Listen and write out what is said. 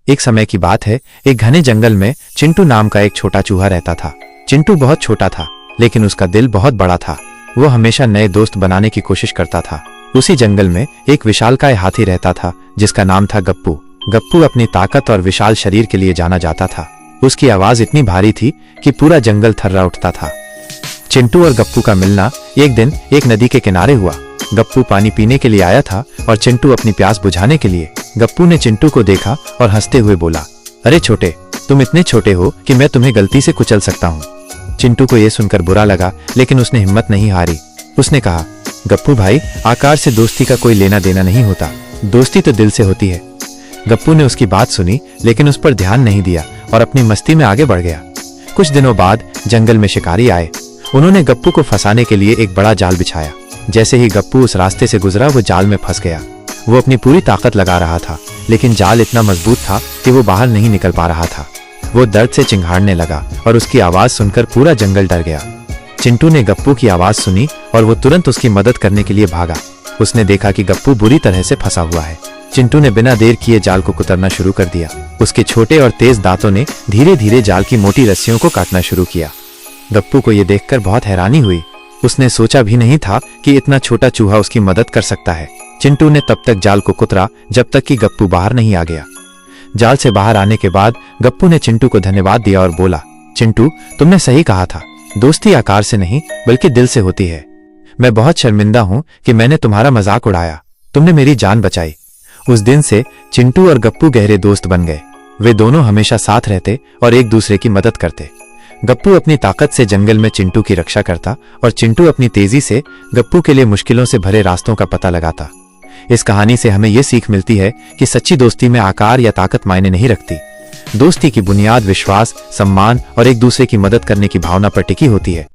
एक समय की बात है, एक घने जंगल में चिंटू नाम का एक छोटा चूहा रहता था। चिंटू बहुत छोटा था, लेकिन उसका दिल बहुत बड़ा था। वो हमेशा नए दोस्त बनाने की कोशिश करता था। उसी जंगल में एक विशालकाय हाथी रहता था, जिसका नाम था गप्पू। गप्पू अपनी ताकत और विशाल शरीर के लिए जाना जाता था। उसकी आवाज इतनी भारी थी कि पूरा जंगल थर्रा उठता था। चिंटू और गप्पू का मिलना एक दिन एक नदी के किनारे हुआ। गप्पू पानी पीने के लिए आया था और चिंटू अपनी प्यास बुझाने के लिए। गप्पू ने चिंटू को देखा और हंसते हुए बोला, अरे छोटे, तुम इतने छोटे हो कि मैं तुम्हें गलती से कुचल सकता हूँ। चिंटू को यह सुनकर बुरा लगा, लेकिन उसने हिम्मत नहीं हारी। उसने कहा, गप्पू भाई, आकार से दोस्ती का कोई लेना देना नहीं होता, दोस्ती तो दिल से होती है। गप्पू ने उसकी बात सुनी, लेकिन उस पर ध्यान नहीं दिया और अपनी मस्ती में आगे बढ़ गया। कुछ दिनों बाद जंगल में शिकारी आए। उन्होंने गप्पू को फंसाने के लिए एक बड़ा जाल बिछाया। जैसे ही गप्पू उस रास्ते से गुजरा, वो जाल में फंस गया। वो अपनी पूरी ताकत लगा रहा था, लेकिन जाल इतना मजबूत था कि वो बाहर नहीं निकल पा रहा था। वो दर्द से चिंघाड़ने लगा और उसकी आवाज सुनकर पूरा जंगल डर गया। चिंटू ने गप्पू की आवाज सुनी और वो तुरंत उसकी मदद करने के लिए भागा। उसने देखा कि गप्पू बुरी तरह से फंसा हुआ है। चिंटू ने बिना देर किए जाल को कुतरना शुरू कर दिया। उसके छोटे और तेज दांतों ने धीरे धीरे जाल की मोटी रस्सियों को काटना शुरू किया। गप्पू को यह देखकर बहुत हैरानी हुई। उसने सोचा भी नहीं था कि इतना छोटा चूहा उसकी मदद कर सकता है। चिंटू ने तब तक जाल को कुतरा जब तक कि गप्पू बाहर नहीं आ गया। जाल से बाहर आने के बाद गप्पू ने चिंटू को धन्यवाद दिया और बोला, चिंटू, तुमने सही कहा था, दोस्ती आकार से नहीं बल्कि दिल से होती है। मैं बहुत शर्मिंदा हूं कि मैंने तुम्हारा मजाक उड़ाया। तुमने मेरी जान बचाई। उस दिन से चिंटू और गप्पू गहरे दोस्त बन गए। वे दोनों हमेशा साथ रहते और एक दूसरे की मदद करते। गप्पू अपनी ताकत से जंगल में चिंटू की रक्षा करता और चिंटू अपनी तेजी से गप्पू के लिए मुश्किलों से भरे रास्तों का पता लगाता। इस कहानी से हमें यह सीख मिलती है कि सच्ची दोस्ती में आकार या ताकत मायने नहीं रखती। दोस्ती की बुनियाद विश्वास, सम्मान और एक दूसरे की मदद करने की भावना पर टिकी होती है।